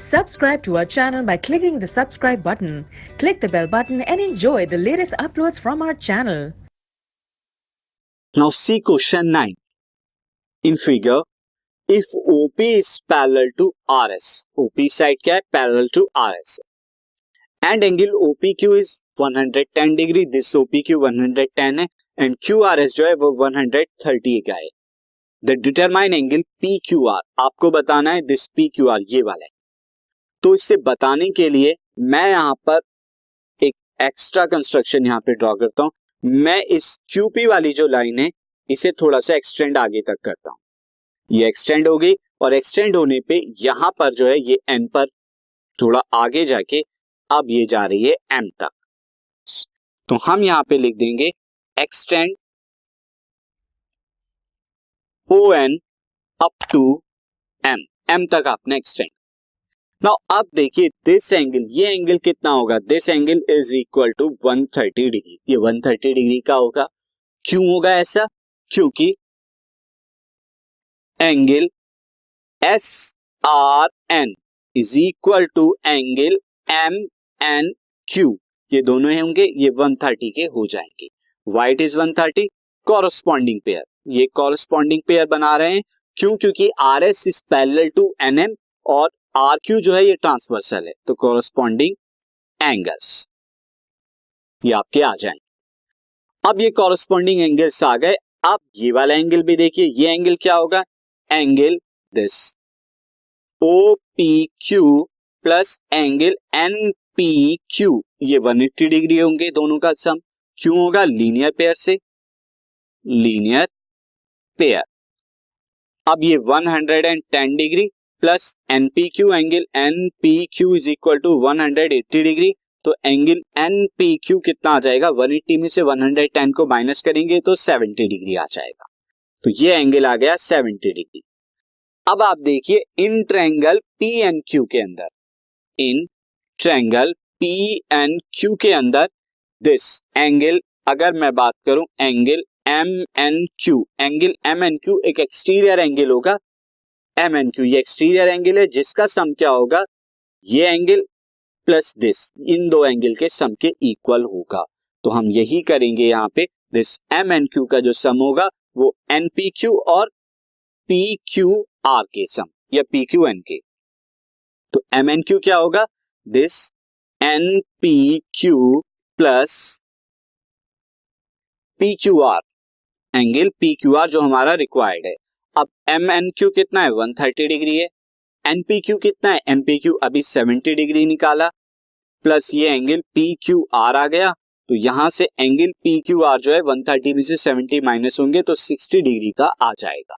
Subscribe to our channel by clicking the subscribe button. Click the bell button and enjoy the latest uploads from our channel. Now see question 9. In figure, if OP is parallel to RS, OP side क्या है? Parallel to RS. And angle OPQ is 110 degree. This OPQ 110 है and QRS जो है वो 130 का है. The determine angle PQR. आपको बताना है this PQR ये वाला है. तो इससे बताने के लिए मैं यहां पर एक एक्स्ट्रा कंस्ट्रक्शन यहां पे ड्रॉ करता हूं. मैं इस QP वाली जो लाइन है इसे थोड़ा सा एक्सटेंड आगे तक करता हूं. ये एक्सटेंड हो गई और एक्सटेंड होने पे यहां पर जो है ये N पर थोड़ा आगे जाके अब ये जा रही है M तक. तो हम यहां पे लिख देंगे extend ON up to M तक आपने एक्सटेंड. नाउ अब देखिए दिस एंगल, ये एंगल कितना होगा? This angle is equal to 130 degree. ये 130 डिग्री का होगा. क्यों होगा ऐसा? क्योंकि angle SRN is equal to angle MNQ. ये दोनों होंगे, ये 130 के हो जाएंगे. Why it is 130? Corresponding pair. ये कॉरस्पॉन्डिंग पेयर बना रहे हैं. क्यों? क्योंकि RS is parallel to NM और RQ जो है ये ट्रांसवर्सल है. तो कॉरस्पॉन्डिंग एंगल्स ये आपके आ जाएंगे. अब ये कॉरस्पॉन्डिंग एंगल्स आ गए. अब ये वाला एंगल भी देखिए. ये एंगल क्या होगा? Angle this OPQ plus angle NPQ. ये 180 डिग्री होंगे दोनों का सम. क्यों होगा? लीनियर पेयर से. Linear pair. अब ये 110 degree plus NPQ, angle NPQ is equal to 180 degree. तो एंगल NPQ कितना आ जाएगा? 180 में से 110 को माइनस करेंगे तो 70 डिग्री आ जाएगा. तो ये एंगल आ गया 70 डिग्री. अब आप देखिए इन ट्रायंगल PNQ के अंदर, इन ट्रायंगल PNQ के अंदर दिस एंगल, अगर मैं बात करूं एंगल MNQ, एंगल MNQ एक एक्सटीरियर एंगल होगा. MNQ ये एक्सटीरियर एंगल है जिसका सम क्या होगा? ये एंगल प्लस दिस, इन दो एंगल के सम के इक्वल होगा. तो हम यही करेंगे यहां पे. दिस MNQ का जो सम होगा वो NPQ और PQR के सम या PQN के. तो MNQ क्या होगा? This NPQ plus PQR, angle PQR जो हमारा रिक्वायर्ड है. अब MNQ कितना है? 130 डिग्री है. NPQ कितना है? NPQ अभी 70 डिग्री निकाला प्लस ये एंगल PQR आ गया. तो यहां से एंगल PQR जो है 130 में से 70 माइनस होंगे तो 60 डिग्री का आ जाएगा.